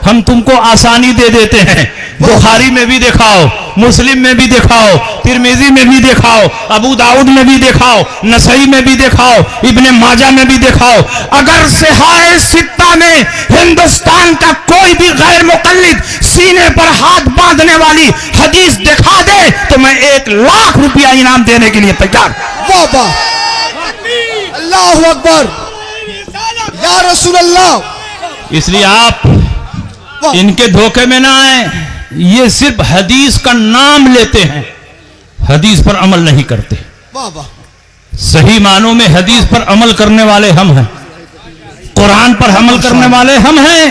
ہم تم کو آسانی دے دیتے ہیں. بخاری میں بھی دکھاؤ, مسلم میں بھی دکھاؤ, ترمذی میں بھی دکھاؤ, ابو داؤد میں بھی دکھاؤ, نسائی میں بھی دکھاؤ, ابن ماجہ میں بھی دکھاؤ. اگر صحاح ستہ میں ہندوستان کا کوئی بھی غیر مقلد سینے پر ہاتھ باندھنے والی حدیث دکھا دے تو میں 1,00,000 روپیہ انعام دینے کے لیے تیار. واہ واہ, اللہ اکبر, یا رسول اللہ. اس لیے آپ ان کے دھوکے میں نہ آئیں. یہ صرف حدیث کا نام لیتے ہیں, حدیث پر عمل نہیں کرتے. واہ واہ, صحیح معنوں میں حدیث پر عمل کرنے والے ہم ہیں, قرآن پر عمل کرنے والے ہم ہیں,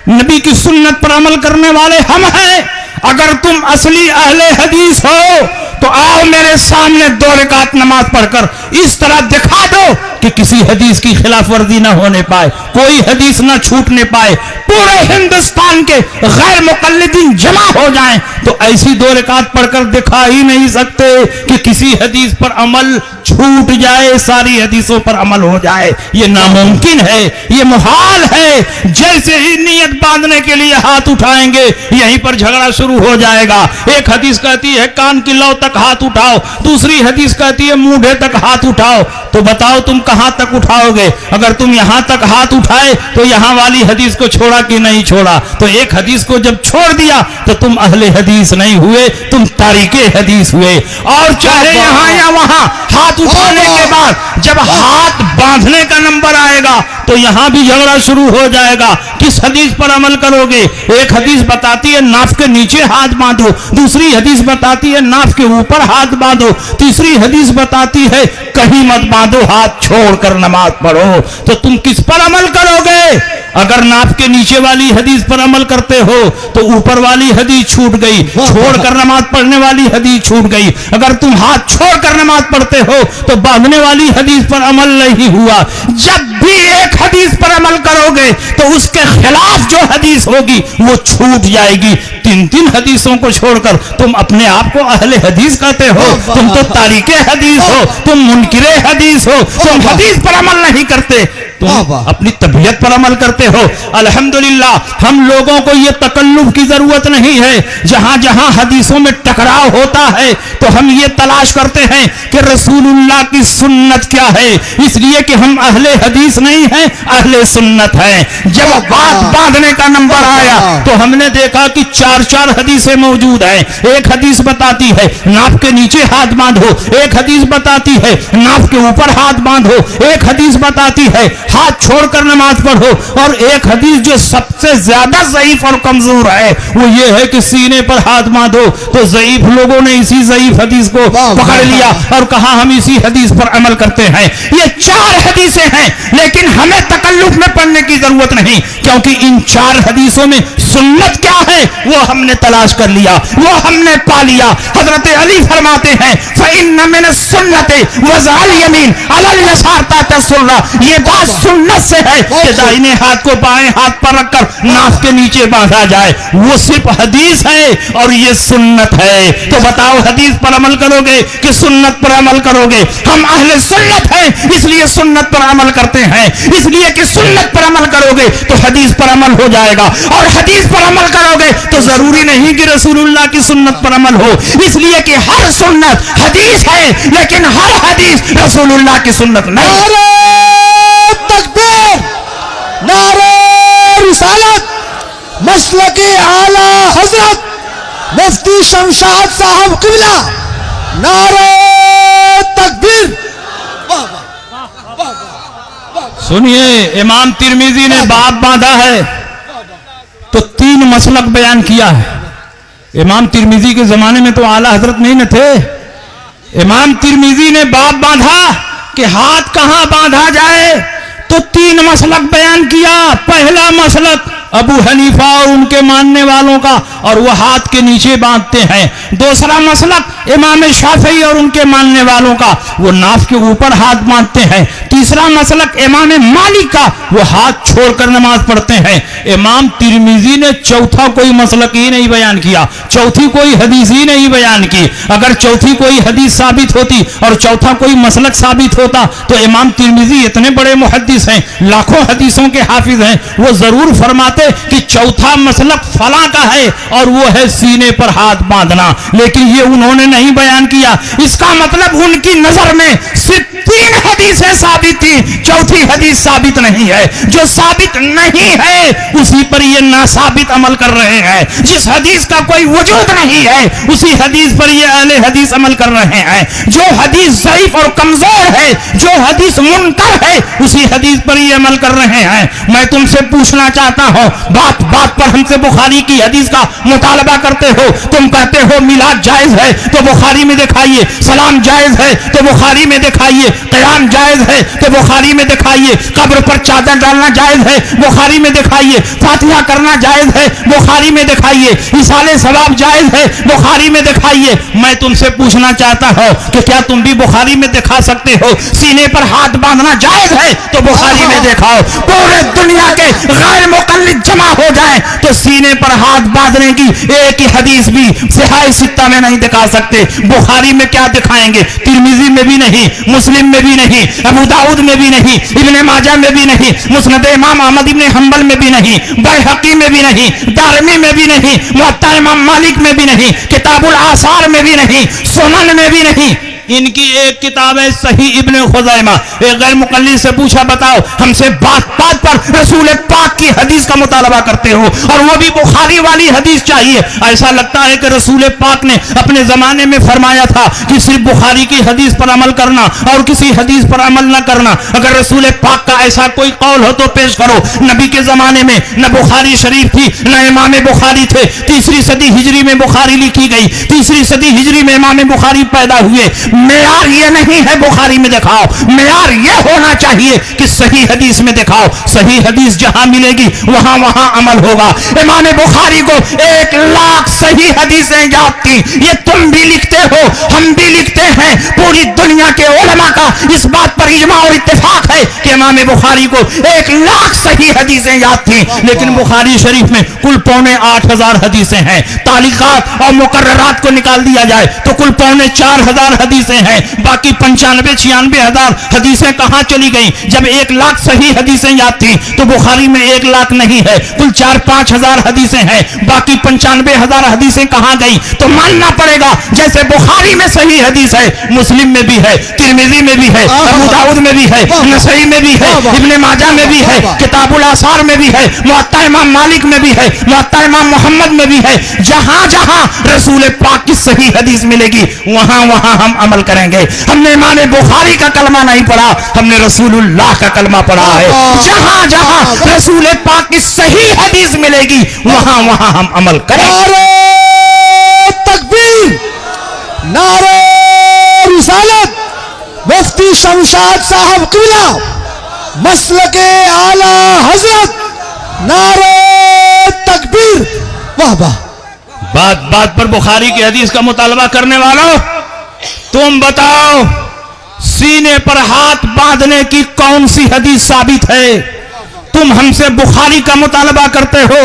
نبی کی سنت پر عمل کرنے والے ہم ہیں. اگر تم اصلی اہل حدیث ہو تو آؤ میرے سامنے 2 رکعت نماز پڑھ کر اس طرح دکھا دو کہ کسی حدیث کی خلاف ورزی نہ ہونے پائے, کوئی حدیث نہ چھوٹنے پائے. پورے ہندوستان کے غیر مقلدین جمع ہو جائیں تو ایسی 2 رکعت پڑھ کر دکھا ہی نہیں سکتے کہ کسی حدیث پر عمل چھوٹ جائے, ساری حدیثوں پر عمل ہو جائے. یہ ناممکن ہے, یہ محال ہے. جیسے ہی نیت باندھنے کے لیے ہاتھ اٹھائیں گے یہیں پر جھگڑا شروع ہو جائے گا. ایک حدیث کہتی ہے کان کی لو تک ہاتھ اٹھاؤ, دوسری حدیث کہتی ہے مونڈھے تک ہاتھ اٹھاؤ. تو بتاؤ تم کہاں تک اٹھاؤ گے؟ اگر تم یہاں تک ہاتھ اٹھائے تو یہاں والی حدیث کو چھوڑا کہ نہیں چھوڑا؟ تو ایک حدیث کو جب چھوڑ دیا تو تم اہل حدیث نہیں ہوئے, تم تاریک حدیث ہوئے. اور چاہے یہاں یا وہاں ہاتھ اٹھانے کے بعد جب ہاتھ باندھنے کا نمبر آئے گا تو یہاں بھی جھگڑا شروع ہو جائے گا. کس حدیث پر عمل کرو گے؟ ایک حدیث بتاتی ہے ناف کے نیچے ہاتھ باندھو, دوسری حدیث بتاتی ہے ناف کے اوپر ہاتھ باندھو, تیسری حدیث بتاتی ہے کہیں مت باندھو, ہاتھ چھوڑ کر نماز پڑھو. تو تم کس پر عمل کرو گے؟ اگر ناف کے نیچے والی حدیث پر عمل کرتے ہو تو اوپر والی حدیث چھوٹ گئی, چھوڑ کر نماز پڑھنے والی حدیث چھوٹ گئی. اگر تم ہاتھ چھوڑ کر نماز پڑھتے ہو تو باندھنے والی حدیث پر عمل نہیں ہوا. جب بھی ایک حدیث پر عمل کرو گے تو اس کے خلاف جو حدیث ہوگی وہ چھوٹ جائے گی. 3 حدیثوں کو چھوڑ کر تم اپنے آپ کو اہل حدیث کہتے ہو, تم تو تاریک حدیث ہو, تم منکر حدیث ہو. تم حدیث پر عمل نہیں کرتے, تم اپنی طبیعت پر عمل کرتے ہو. الحمدللہ ہم لوگوں کو یہ تکلف کی ضرورت نہیں ہے. جہاں جہاں حدیثوں میں ٹکراؤ ہوتا ہے تو ہم یہ تلاش کرتے ہیں کہ رسول اللہ کی سنت کیا ہے, اس لیے کہ ہم اہل حدیث نہیں ہیں, اہل سنت ہیں. جب بات باندھنے کا نمبر آیا تو ہم نے دیکھا کہ 4 حدیثیں موجود ہیں. ایک حدیث بتاتی ہے ناف کے نیچے ہاتھ باندھو, ایک حدیث بتاتی ہے ناف کے اوپر ہاتھ باندھو, ایک حدیث بتاتی ہے ہاتھ چھوڑ کر نماز پڑھو, اور ایک حدیث جو سب سے زیادہ ضعیف اور کمزور ہے وہ یہ ہے کہ سینے پر ہاتھ باندھو. تو ضعیف لوگوں نے اسی ضعیف حدیث کو پکڑ لیا اور کہا ہم اسی حدیث پر عمل کرتے ہیں. یہ 4 حدیثیں ہیں لیکن ہمیں تکلف میں پڑھنے کی ضرورت نہیں, کیونکہ ان 4 حدیثوں میں سنت کیا ہے وہ ہم نے تلاش کر لیا, وہ ہم نے پا لیا. حضرت علی فرماتے ہیں فَإِنَّ مِنَ السُّنَّةِ وَضْعَ الْيَمِينِ عَلَى الْيَسَارِ تَحْتَ السُّرَّةِ. یہ بات سنت سے ہے کہ دائیں ہاتھ کو بائیں ہاتھ پر رکھ کر ناف کے نیچے باندھا جائے. وہ صرف حدیث ہے اور یہ سنت ہے. تو بتاؤ حدیث پر عمل کرو گے کہ سنت پر عمل کرو گے؟ ہم اہل سنت ہیں اس لیے سنت پر عمل کرتے ہیں, اس لیے کہ سنت پر عمل کرو گے تو حدیث پر عمل ہو جائے گا, اور حدیث پر عمل کرو گے تو ضروری نہیں کہ رسول اللہ کی سنت پر عمل ہو, اس لیے کہ ہر سنت حدیث ہے لیکن ہر حدیث رسول اللہ کی سنت نہیں. نعرہ تکبیر, نعرہ رسالت, مسلک اعلی حضرت مفتی شمشاد صاحب قبلہ, نعرہ تکبیر. سنیے, امام ترمذی نے باب باندھا ہے تو 3 مسلک بیان کیا ہے. امام ترمذی کے زمانے میں تو اعلیٰ حضرت نہیں نہ تھے. امام ترمذی نے باب باندھا کہ ہاتھ کہاں باندھا جائے تو 3 مسلک بیان کیا. پہلا مسلک ابو حنیفہ اور ان کے ماننے والوں کا, اور وہ ہاتھ کے نیچے باندھتے ہیں. دوسرا مسلک امام شافعی اور ان کے ماننے والوں کا وہ ناف کے اوپر ہاتھ باندھتے ہیں. تیسرا مسلک امام مالک کا وہ ہاتھ چھوڑ کر نماز پڑھتے ہیں. امام ترمذی نے چوتھا کوئی مسلک ہی نہیں بیان کیا, چوتھی کوئی حدیث ہی نہیں بیان کی. اگر چوتھی کوئی حدیث ثابت ہوتی اور چوتھا کوئی مسلک ثابت ہوتا تو امام ترمذی اتنے بڑے محدث ہیں, لاکھوں حدیثوں کے حافظ ہیں, وہ ضرور فرماتے کہ چوتھا مسلک فلاں کا ہے اور وہ ہے سینے پر ہاتھ باندھنا. لیکن یہ انہوں نے نہیں بیان کیا. اس کا مطلب ان کی نظر میں صرف 3 حدیثیں ثابت تھی, چوتھی حدیث ثابت نہیں ہے. جو ثابت نہیں ہے اسی پر یہ ناثابت عمل کر رہے ہیں. جس حدیث کا کوئی وجود نہیں ہے اسی حدیث پر یہ اہل حدیث عمل کر رہے ہیں. جو حدیث ضعیف اور کمزور ہے, جو حدیث منکر ہے, اسی حدیث پر یہ عمل کر رہے ہیں. میں تم سے پوچھنا چاہتا ہوں, بات بات پر ہم سے بخاری کی حدیث کا مطالبہ کرتے ہو. تم کہتے ہو میلاد جائز ہے تو بخاری میں دکھائیے, سلام جائز ہے تو بخاری میں دکھائیے, قیام جائز ہے تو بخاری میں دکھائیے, قبر پر چادر ڈالنا جائز ہے بخاری میں دکھائیے, فاتحہ کرنا جائز ہے بخاری میں دکھائیے, ایصال ثواب جائز ہے بخاری میں دکھائیے. میں تم سے پوچھنا چاہتا ہوں کہ کیا تم بھی بخاری میں دکھا سکتے ہو سینے پر ہاتھ باندھنا جائز ہے تو بخاری میں دکھاؤ. پورے دنیا کے غیر مقلد جمع ہو جائیں تو سینے پر ہاتھ باندھنے کی ایک ہی حدیث بھی صحیح ستہ میں نہیں دکھا سکتے. بخاری میں کیا دکھائیں گے؟ ترمذی میں بھی نہیں, مسلم میں بھی نہیں, ابو داؤد میں بھی نہیں, ابن ماجہ میں بھی نہیں, مسند امام احمد ابن حنبل میں بھی نہیں, بیہقی میں بھی نہیں, دارمی میں بھی نہیں, موطا امام مالک میں بھی نہیں, کتاب الآثار میں بھی نہیں, سنن میں بھی نہیں. ان کی ایک کتاب ہے صحیح ابن خزیمہ. ایک غیر مقلد سے پوچھا بتاؤ ہم سے بات بات پر رسول پاک کی حدیث کا مطالبہ کرتے ہو اور وہ بھی بخاری والی حدیث چاہیے. ایسا لگتا ہے کہ رسول پاک نے اپنے زمانے میں فرمایا تھا کہ صرف بخاری کی حدیث پر عمل کرنا اور کسی حدیث پر عمل نہ کرنا. اگر رسول پاک کا ایسا کوئی قول ہو تو پیش کرو. نبی کے زمانے میں نہ بخاری شریف تھی نہ امام بخاری تھے. 3 صدی ہجری میں بخاری لکھی گئی, 3 صدی ہجری میں امام بخاری پیدا ہوئے. معیار یہ نہیں ہے بخاری میں دکھاؤ, معیار یہ ہونا چاہیے کہ صحیح حدیث میں دکھاؤ. صحیح حدیث جہاں ملے گی وہاں وہاں عمل ہوگا. امام بخاری کو 1,00,000 صحیح حدیثیں یاد تھی. یہ تم بھی لکھتے ہو, ہم بھی لکھتے ہیں. پوری دنیا کے علماء کا اس بات پر اجماع اور اتفاق ہے کہ امام بخاری کو 1,00,000 صحیح حدیثیں یاد تھیں. لیکن بخاری شریف میں کل 8,500 حدیثیں ہیں. تعلیقات اور مقررات کو نکال دیا جائے تو کل 4,500 حدیثیں ہیں. باقی 95-96,000 حدیثیں کہاں چلی گئیں؟ جب 1,00,000 صحیح حدیثیں یاد تھیں تو بخاری میں 1,00,000 نہیں ہے, کل 4-5 ہزار حدیثیں ہیں. باقی 95,000 حدیثیں کہاں گئیں؟ تو ماننا پڑے گا جیسے بخاری میں صحیح حدیث ہے, مسلم میں بھی ہے, ترمذی میں بھی ہے, ابو داؤد میں بھی ہے, نسائی میں بھی ہے, ابن ماجہ میں بھی ہے, کتاب الآثار میں بھی ہے, موطا امام مالک میں بھی ہے, موطا امام محمد میں بھی ہے. جہاں جہاں رسول پاک کی صحیح حدیث ملے گی وہاں وہاں ہم عمل کریں گے. ہم نے امام بخاری کا کلمہ نہیں پڑھا, ہم نے رسول اللہ کا کلمہ پڑھا ہے. جہاں جہاں رسول پاک کی صحیح حدیث ملے گی وہاں وہاں ہم عمل کریں. نعرہ تکبیر, نعرہ رسالت, مفتی شمشاد صاحب قبلہ, مسلک اعلی حضرت, نعرہ تکبیر. واہ واہ. بات بات پر بخاری کی حدیث کا مطالبہ کرنے والوں, تم بتاؤ سینے پر ہاتھ باندھنے کی کون سی حدیث ثابت ہے؟ تم ہم سے بخاری کا مطالبہ کرتے ہو,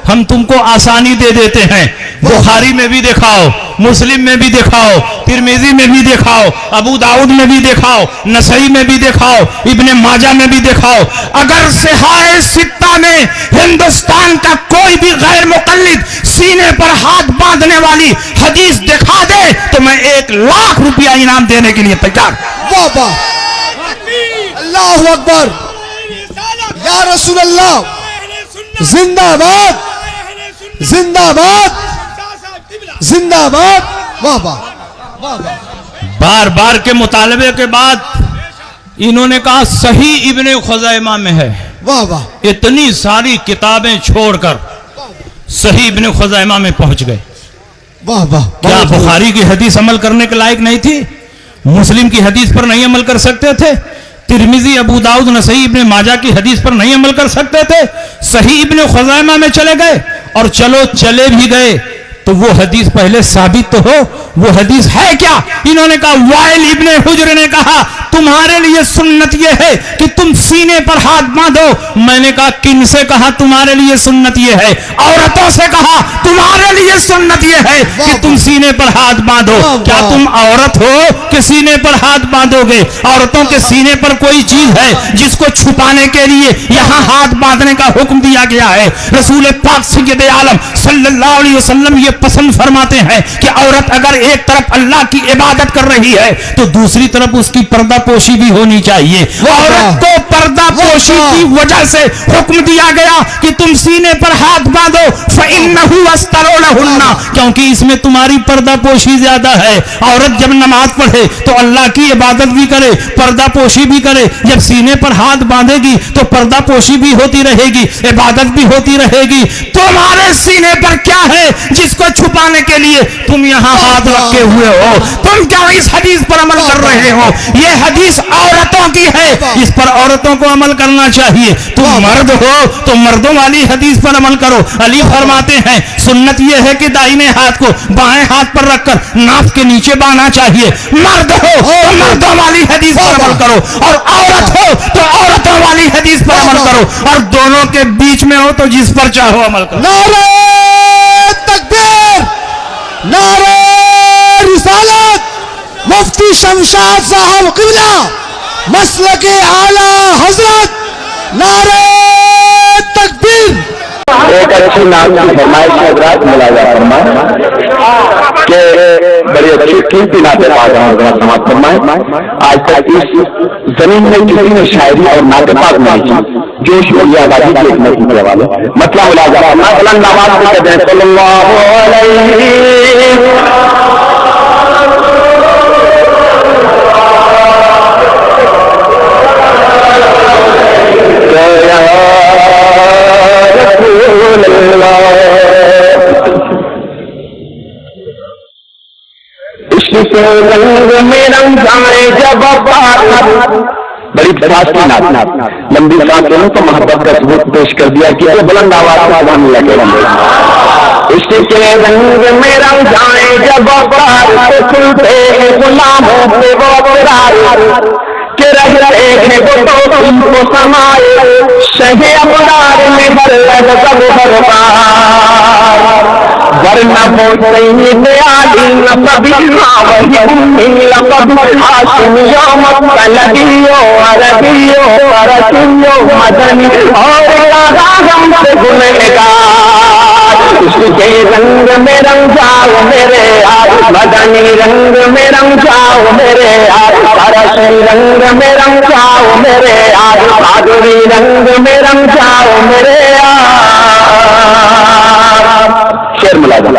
ہم تم کو آسانی دے دیتے ہیں. بخاری میں بھی دکھاؤ, مسلم میں بھی دکھاؤ, ترمذی میں بھی دکھاؤ, ابو داؤد میں بھی دکھاؤ, نسائی میں بھی دکھاؤ, ابن ماجہ میں بھی دکھاؤ. اگر صحیح ستہ میں ہندوستان کا کوئی بھی غیر مقلد سینے پر ہاتھ باندھنے والی حدیث دکھا دے تو میں 1,00,000 روپیہ انعام دینے کے لیے تیار. واہ واہ. اللہ اکبر. یا رسول اللہ, زندہ باد, زندہ باد, زندہ باد. واہ واہ. واہ واہ. بار بار کے مطالبے کے بعد انہوں نے کہا صحیح ابن خزیمہ میں ہے. واہ واہ. اتنی ساری کتابیں چھوڑ کر صحیح ابن خزیمہ میں پہنچ گئے. واہ واہ. کیا بخاری کی حدیث عمل کرنے کے لائق نہیں تھی؟ مسلم کی حدیث پر نہیں عمل کر سکتے تھے؟ ترمذی, ابو داؤد, نسائی, ابن ماجہ کی حدیث پر نہیں عمل کر سکتے تھے؟ صحیح ابن خزیمہ میں چلے گئے اور چلے بھی گئے تو وہ حدیث پہلے ثابت تو ہو، وہ حدیث ہے کیا؟ انہوں نے کہا وائل ابن حجر نے کہا تمہارے لیے سنت یہ ہے کہ تم سینے پر ہاتھ باندھو. میں نے کہا کن سے کہا تمہارے لیے سنت یہ ہے؟ عورتوں سے کہا تمہارے لیے سنت یہ ہے کہ تم سینے پر ہاتھ باندھو. کیا تم عورت ہو کہ سینے پر ہاتھ باندھو گے؟ عورتوں کے سینے پر کوئی چیز ہے جس کو چھپانے کے لیے یہاں ہاتھ باندھنے کا حکم دیا گیا ہے؟ رسول پاک سید عالم صلی اللہ علیہ وسلم یہ پسند فرماتے ہیں کہ عورت اگر ایک طرف اللہ کی عبادت کر رہی ہے تو دوسری طرف اس کی پردہ پوشی بھی ہونی چاہیے. عورت کو پردہ پوشی کی وجہ سے حکم دیا گیا کہ تم سینے پر ہاتھ باندھو فَإِنَّهُ أَسْتَرُ لَهُنَّ، کیونکہ اس میں تمہاری پردہ پوشی زیادہ ہے. عورت جب نماز پڑھے تو اللہ کی عبادت بھی کرے، پردہ پوشی بھی کرے. جب سینے پر ہاتھ باندھے گی تو پردہ پوشی بھی ہوتی رہے گی، عبادت بھی ہوتی رہے گی. تمہارے سینے پر کیا ہے جس کو چھپانے کے لیے تم یہاں ہاتھ رکھے ہوئے ہو؟ تم کیا اس حدیث پر عمل کر رہے ہو؟ یہ حدیث عورتوں کی ہے، اس پر عورتوں کو عمل کرنا چاہیے. تم مرد ہو تو مردوں والی حدیث پر عمل کرو. علی فرماتے ہیں سنت یہ ہے کہ دائیں ہاتھ کو بائیں ہاتھ پر رکھ کر ناف کے نیچے باندھنا چاہیے. مرد ہو تو مردوں والی حدیث پر عمل کرو، اور عورت ہو تو عورتوں والی حدیث پر عمل کرو، اور دونوں کے بیچ میں ہو تو جس پر چاہو عمل کرو. نعرہ تکبیر، نعرہ رسالت، مفتی شمشاد صاحب قبلہ مسلک اعلی حضرت، نعرہ تکبیر. ایک اچھی نام کی فرمائش حضرات ملاحظہ فرمائیں کہ بڑی اچھی قیمتی نعتیں پاک حضرات سماعت فرمائیں. آج تک اس زمین میں کسی نے شاعری اور نعت پاک نہیں کی جوش اور آبادی کے ایک نظم کے حوالے مطلب ملاحظہ فرمائیں. بلند آواز سے کہتے ہیں صلی اللہ علیہ بڑی خاص کی نعت لمبی سانس لوں تو محبت کا ثبوت پیش کر دیا کہ وہ بلند آواز سے سبحان اللہ کے بندے. عشق کے رنگ میں رنگ جائیں جب اقرار تو کھلتے ہیں غلاموں پہ وہ اقرار کہ رہتے ہیں وہ تو تم کو سمائے شہ ابرار میں ہر لحظہ ہر بار ورنہ وہ سید علی نصبی وہی امی لقب ہاشم یوم کلبیو عربیو فرسیو مدنی اور لگا ہم سے گنہگار. عشق کے رنگ میں رنگ جاؤ میرے یار، مدنی رنگ میں رنگ جاؤ میرے یار، فرسی رنگ میں رنگ جاؤ میرے یار، بہادری رنگ میں رنگ جاؤ میرے یار. شعر ملازم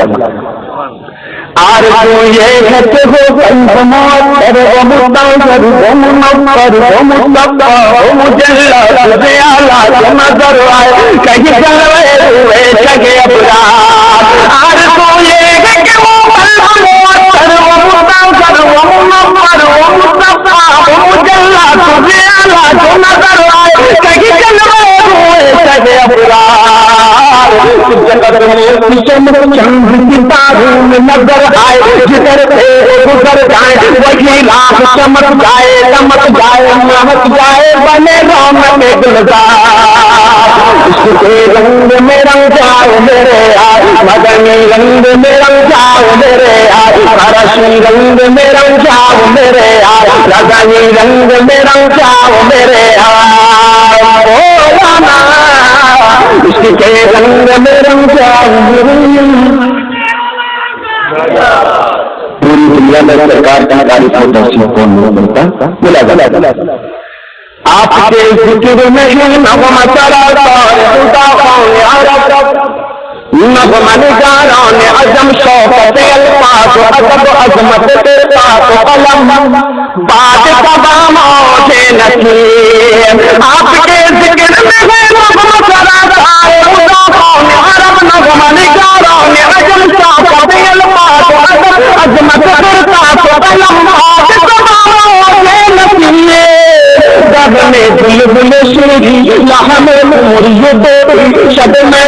آرزو یہ ہے کہ وہ بند موت وہ مستنظر وہ منور وہ مصطفیٰ وہ مجلل سے اعلیٰ نظر آئے کہیں جلوے ہوئے جگہ ابرار. آرزو یہ ہے کہ وہ بند موت وہ مستنظر وہ منور وہ مصطفیٰ وہ مجلل سے اعلیٰ نظر آئے کہیں جلوے ہوئے جگہ ابرار. ستاروں میں نظر آئے جدھر سے گزر جائے وہی راہ چمک جائے چمک جائے مہک جائے بنے رونق گلزار. عشق کے رنگ میں رنگ جاؤ میرے یار، مدنی رنگ میں رنگ جاؤ میرے یار، فرشی رنگ میں رنگ جاؤ میرے یار، رضنی رنگ میں رنگ جاؤ میرے یار. عشق کے رنگ میں رنگ جاؤ پوری دنیا میں سرکار کی تعریف و توصیف کون نہیں کرتا. ملا آپ کے ذکر میں ہی نغمہ چلا نغمہ نگاران عزم شوقت الفاظ ادب عظمت ترفاظ قلم بات تمام آنکھے نکیر. آپ کے ذکر میں ہے نغمہ چلا مضافان عرب نغمہ نگاران عزم شوقت الفاظ ادب عظمت ترفاظ قلم بات تمام آنکھے نکیر. دب میں بلبل شیری لحم موری دو شب میں